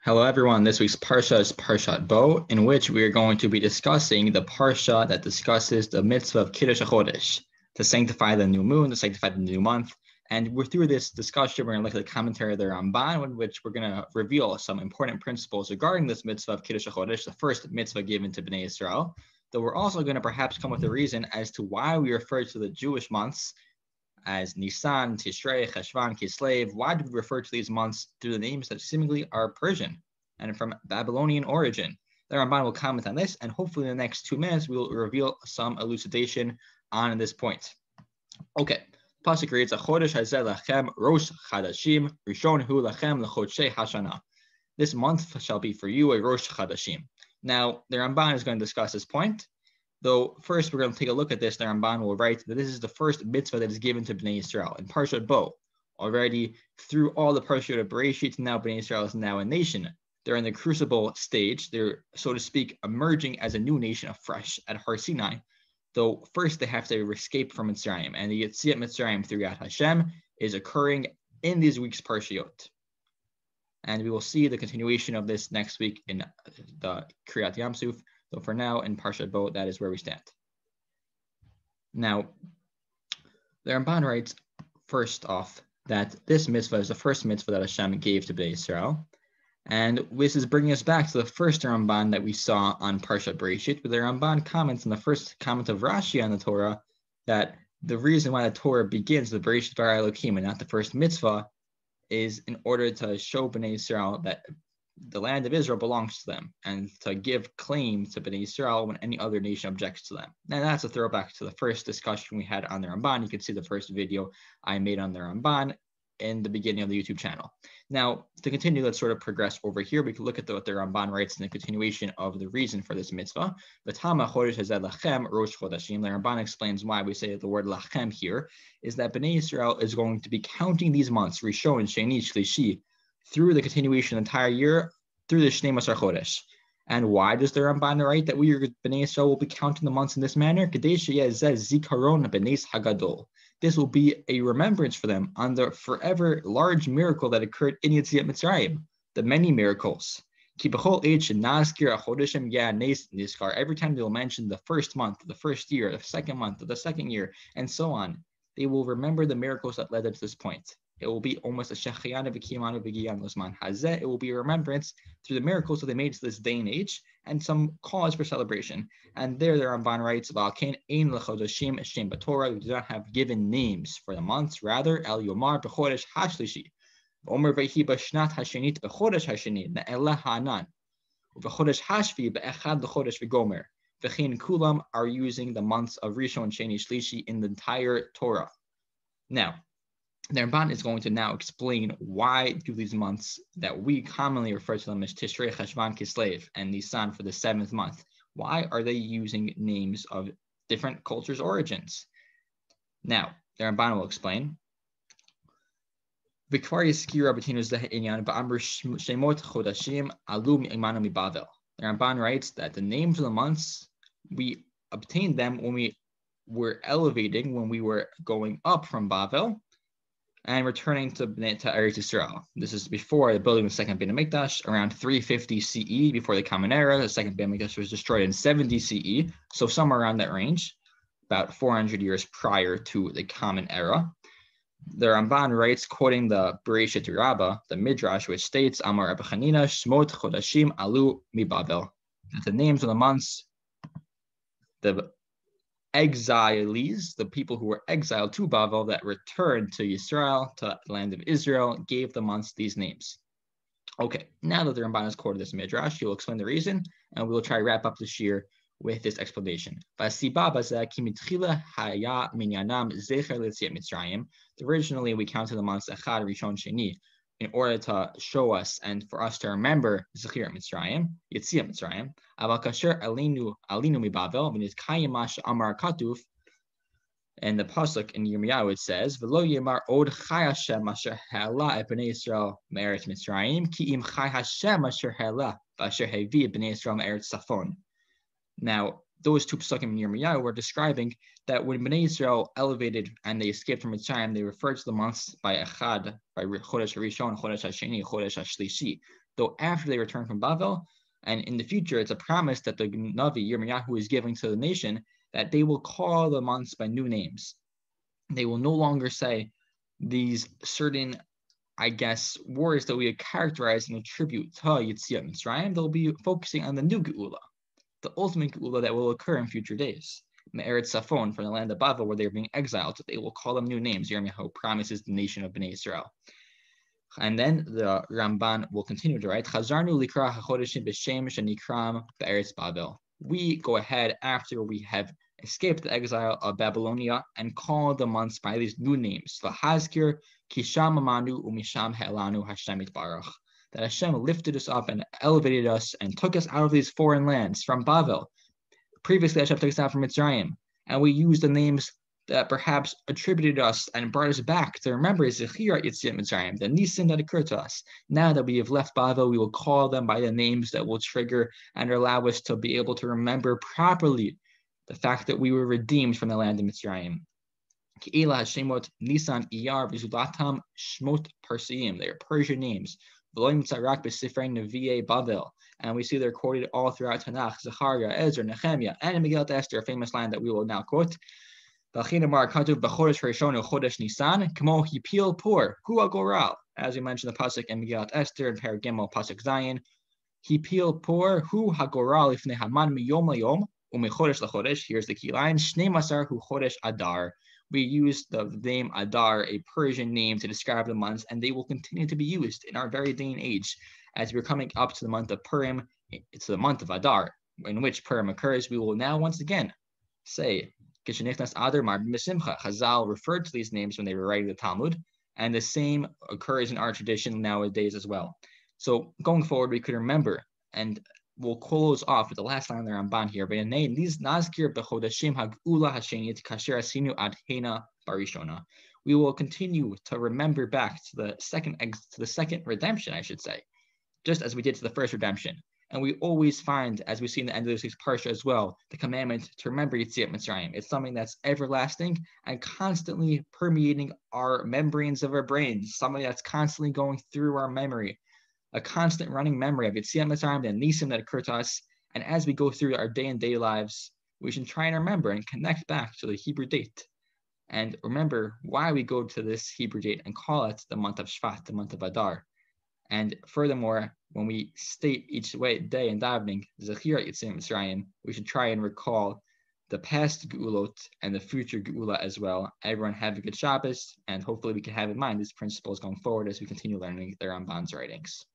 Hello, everyone. This week's Parsha is Parshat Bo, in which we are going to be discussing the Parsha that discusses the mitzvah of Kiddush HaChodesh, to sanctify the new moon, to sanctify the new month. And we're through this discussion, we're going to look at the commentary of the Ramban, in which we're going to reveal some important principles regarding this mitzvah of Kiddush HaChodesh, the first mitzvah given to Bnei Israel. Though we're also going to perhaps come with a reason as to why we refer to the Jewish months as Nisan, Tishrei, Cheshvan, Kislev. Why do we refer to these months through the names that seemingly are Persian and from Babylonian origin? The Ramban will comment on this, and hopefully in the next 2 minutes, we will reveal some elucidation on this point. Okay, Pasuk reads, Chodesh hazeh lachem rosh chadashim, rishon hu lachem lechodshei hashana. This month shall be for you a rosh chadashim. Now, the Ramban is going to discuss this point. Though first we're going to take a look at this, the Ramban will write that this is the first mitzvah that is given to Bnei Israel. In Parshat Bo, already through all the Parashot of Bereshit, now Bnei Israel is now a nation. They're in the crucible stage. They're, so to speak, emerging as a new nation afresh at Har Sinai. Though first they have to escape from Mitzrayim. And the Yetziat Mitzrayim through Yad Hashem is occurring in these week's Parashiyot. And we will see the continuation of this next week in the Kriyat Yamsuf. So for now, in Parshat Bo, that is where we stand. Now, the Ramban writes, first off, that this mitzvah is the first mitzvah that Hashem gave to Bnei Israel. And this is bringing us back to the first Ramban that we saw on Parshat Bereshit, where the Ramban comments in the first comment of Rashi on the Torah that the reason why the Torah begins with Bereshit bara Elokim and not the first mitzvah is in order to show Bnei Israel that the land of Israel belongs to them, and to give claim to Bnei Israel when any other nation objects to them. And that's a throwback to the first discussion we had on the Ramban. You can see the first video I made on the Ramban in the beginning of the YouTube channel. Now, to continue, let's sort of progress over here. We can look at what the Ramban writes in the continuation of the reason for this mitzvah. V'tama chodesh hazeh lachem rosh chodashim. The Ramban explains why we say the word lachem here is that Bnei Israel is going to be counting these months, Rishon, Sheni, Shlishi, through the continuation of the entire year, through the Shnei Masar Chodesh. And why does the Ramban write that we, Bnei Israel, will be counting the months in this manner? Zikaron B'neis Hagadol. This will be a remembrance for them on the forever large miracle that occurred in Yetziat Mitzrayim, the many miracles. Every time they will mention the first month, the first year, the second month, the second year, and so on, they will remember the miracles that led them to this point. It will be almost a shechayana v'kiyamanu v'giyan losman hazeh. It will be a remembrance through the miracles that they made to this day and age, and some cause for celebration. And there, the Ramban writes, "V'alkein ein lechodashim shem b'Torah." We do not have given names for the months. Rather, el yomar b'chodesh hashlishi, v'omer v'hi b'shnat hashenit b'chodesh hasheni ne'elah ha'anan, v'chodesh hashvi b'echad l'chodesh v'gomer. V'chein kulam are using the months of Rishon, Sheni, Shlishi in the entire Torah. Now, the Ramban is going to now explain why do these months that we commonly refer to them as Tishrei, Cheshvan, Kislev, and Nisan for the 7th month, why are they using names of different cultures' origins? Now, the Ramban will explain. The Ramban writes that the names of the months, we obtained them when we were elevating, when we were going up from Bavel, and returning to Eretz Yisrael. This is before the building of the second Beit HaMikdash, around 350 CE, before the Common Era. The second Beit HaMikdash was destroyed in 70 CE, so somewhere around that range, about 400 years prior to the Common Era. The Ramban writes, quoting the Bereshit Rabbah, the Midrash, which states, Amar Rabbi Chanina, Shmot Chodashim Alu Mi Bavel. That the names of the months, the exilees, the people who were exiled to Bavel that returned to Israel, to the land of Israel, gave the months these names. Okay, now that the Ramban has quoted this Midrash, he will explain the reason, and we'll try to wrap up this year with this explanation. Originally, we counted the months Echad, Rishon, Sheni, in order to show us and for us to remember Zechir Mitzrayim, Yetziat Mitzrayim. Aval kasher alinu mibavel v'nizkayim masha amar katuf. And the pasuk in Yirmiyahu it says, "V'lo yemar od chai Hashem asher ha'ala et bnei Yisrael me'eretz Mitzrayim ki im chai Hashem asher ha'ala v'asher hevi et bnei Yisrael me'eretz Safon." Now, those two psukim in Yirmiyahu were describing that when Bnei Israel elevated and they escaped from Mitzrayim, they referred to the months by Echad, by Chodesh HaRishon, Chodesh HaSheni, Chodesh HaShlishi. Though after they returned from Bavel, and in the future, it's a promise that the Navi Yirmiyahu is giving to the nation that they will call the months by new names. They will no longer say these certain, I guess, words that we would characterize and attribute to Yetziat Mitzrayim. They'll be focusing on the new Geula, the ultimate Geula that will occur in future days. Me'eretz Safon, from the land of Bavel, where they are being exiled, they will call them new names. Yirmiyahu promises the nation of Bnei Israel. And then the Ramban will continue to write, Chazarnu likra hachodeshim b'shem shenikram be'eretz Bavel. We go ahead after we have escaped the exile of Babylonia and call the months by these new names. V'hazkir kisham amanu umisham he'elanu Hashem yitbarach. That Hashem lifted us up and elevated us and took us out of these foreign lands from Bavel. Previously, Hashem took us out from Mitzrayim, and we used the names that perhaps attributed us and brought us back to remember Zechira Yetziat Mitzrayim, the Nisim that occurred to us. Now that we have left Bavel, we will call them by the names that will trigger and allow us to be able to remember properly the fact that we were redeemed from the land of Mitzrayim. Ke'ila Shemot Nisan Iyar V'Zulatam Shmot Parsiim. They are Persian names. V'loim Tzarak B'Sifrei Nevi'ei Bavel. And we see they're quoted all throughout Tanakh, Zechariah, Ezra, Nehemiah, and Megillat Esther, a famous line that we will now quote. As we mentioned the pasuk in Megillat Esther in Perek Gimel pasuk Zayin, Hipil por hu hagoral ifnei Haman miyom layom umechodesh lachodesh. Here's the key line: Shnei masar hu chodesh Adar. We use the name Adar, a Persian name, to describe the months, and they will continue to be used in our very day and age as we're coming up to the month of Purim. It's the month of Adar, in which Purim occurs. We will now once again say. Chazal referred to these names when they were writing the Talmud, and the same occurs in our tradition nowadays as well. So going forward, we could remember, and we'll close off with the last line of the Ramban here. We will continue to remember back to the second redemption, I should say, just as we did to the first redemption. And we always find, as we see in the end of this week's parsha as well, the commandment to remember Yetziat Mitzrayim. It's something that's everlasting and constantly permeating our membranes of our brains, something that's constantly going through our memory, a constant running memory of Yetziat Mitzrayim, the Nisim that occur to us. And as we go through our day-and-day lives, we should try and remember and connect back to the Hebrew date and remember why we go to this Hebrew date and call it the month of Shvat, the month of Adar. And furthermore, when we state each day in davening, Zechira Yetziat Mitzrayim, we should try and recall the past Geulot and the future Geula as well. Everyone have a good Shabbos, and hopefully we can have in mind these principles going forward as we continue learning the Ramban's writings.